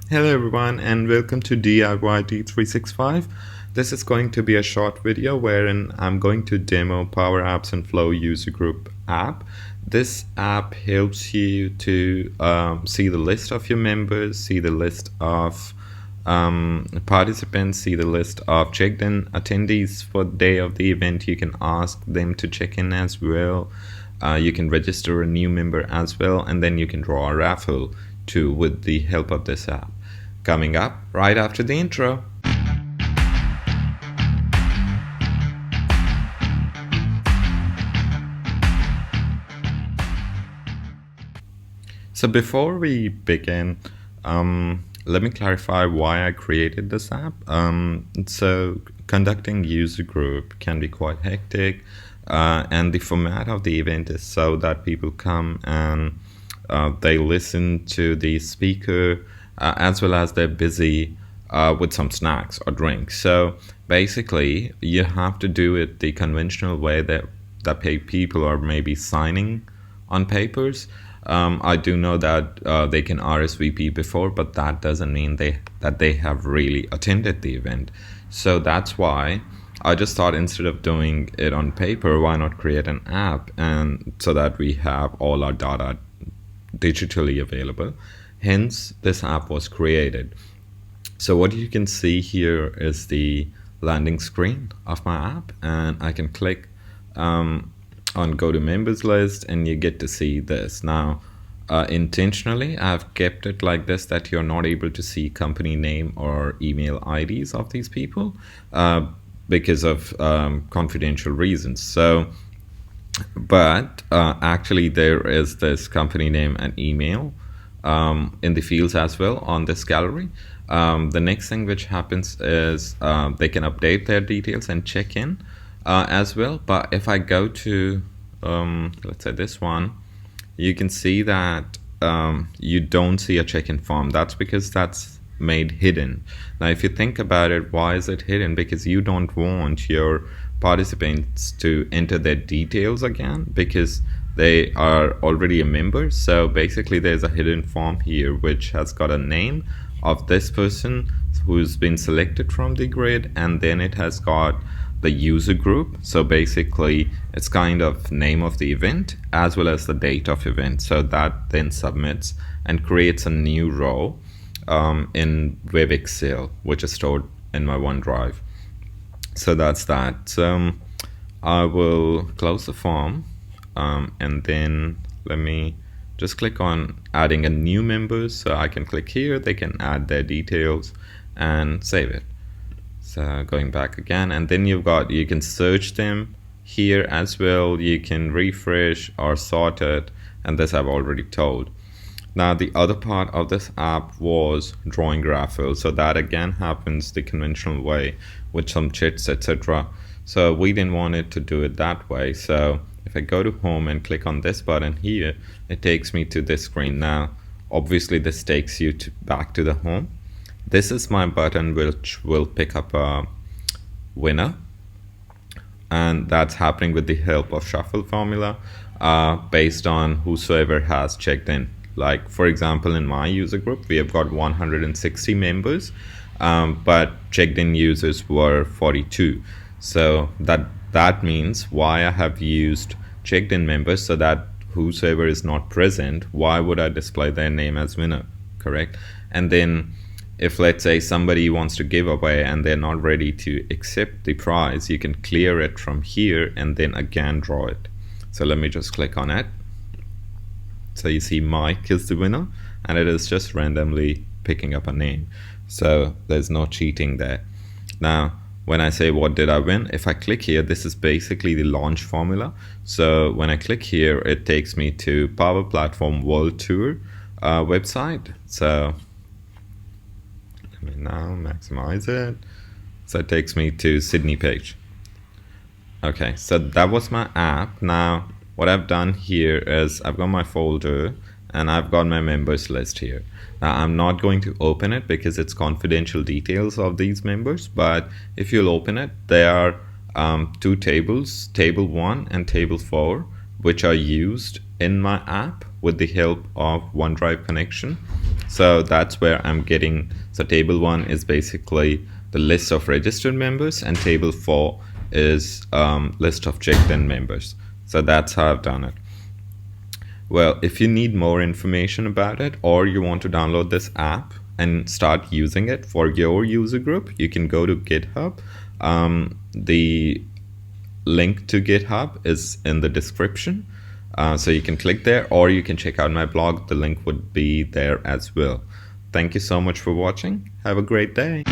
Hello everyone and welcome to DIY D365. This is going to be a short video wherein I'm going to demo PowerApps and Flow user group app. This app helps you to see the list of your members, see the list of participants, see the list of checked in attendees for the day of the event. You can ask them to check in as well. You can register a new member as well, and then you can draw a raffle too with the help of this app. Coming up right after the intro. So before we begin, let me clarify why I created this app. So conducting user group can be quite hectic, and the format of the event is so that people come and they listen to the speaker as well as they're busy with some snacks or drinks. So basically, you have to do it the conventional way that people are maybe signing on papers. I do know that they can RSVP before, but that doesn't mean that they have really attended the event. So that's why I just thought instead of doing it on paper, why not create an app, and so that we have all our data digitally available. Hence, this app was created. So what you can see here is the landing screen of my app, and I can click on go to members list, and you get to see this. Now, intentionally, I've kept it like this that you're not able to see company name or email IDs of these people because of confidential reasons. So, but actually, there is this company name and email in the fields as well on this gallery. The next thing which happens is they can update their details and check in as well. But if I go to, let's say this one, you can see that you don't see a check-in form. That's because that's made hidden. Now, if you think about it, why is it hidden? Because you don't want your participants to enter their details again because they are already a member. So basically, there's a hidden form here which has got a name of this person who's been selected from the grid, and then it has got the user group. So basically, it's kind of name of the event as well as the date of event. So that then submits and creates a new row in Web Excel, which is stored in my OneDrive. So that's that. So I will close the form, and then let me just click on adding a new member. So I can click here, they can add their details and save it. So going back again, and then you can search them here as well. You can refresh or sort it, and this I've already told. Now the other part of this app was drawing Raffle. So that again happens the conventional way with some chits, etc. So we didn't want it to do it that way. So if I go to home and click on this button here, it takes me to this screen. Now, obviously this takes you back to the home. This is my button which will pick up a winner, and that's happening with the help of shuffle formula based on whosoever has checked in. Like for example, in my user group, we have got 160 members, but checked in users were 42. So that means why I have used checked in members, so that whosoever is not present, why would I display their name as winner, correct? And then if let's say somebody wants to give away and they're not ready to accept the prize, you can clear it from here and then again draw it. So let me just click on it. So you see Mike is the winner, and it is just randomly picking up a name. So there's no cheating there. Now, when I say what did I win, if I click here, this is basically the launch formula. So when I click here, it takes me to Power Platform World Tour website. So let me now maximize it. So it takes me to Sydney page. Okay, so that was my app. Now, what I've done here is I've got my folder and I've got my members list here. Now, I'm not going to open it because it's confidential details of these members, but if you'll open it, there are two tables, table 1 and table 4, which are used in my app with the help of OneDrive connection. So that's where I'm getting. So table 1 is basically the list of registered members, and table 4 is list of checked in members. So that's how I've done it. Well, if you need more information about it, or you want to download this app and start using it for your user group, you can go to GitHub. The link to GitHub is in the description. So you can click there, or you can check out my blog. The link would be there as well. Thank you so much for watching. Have a great day.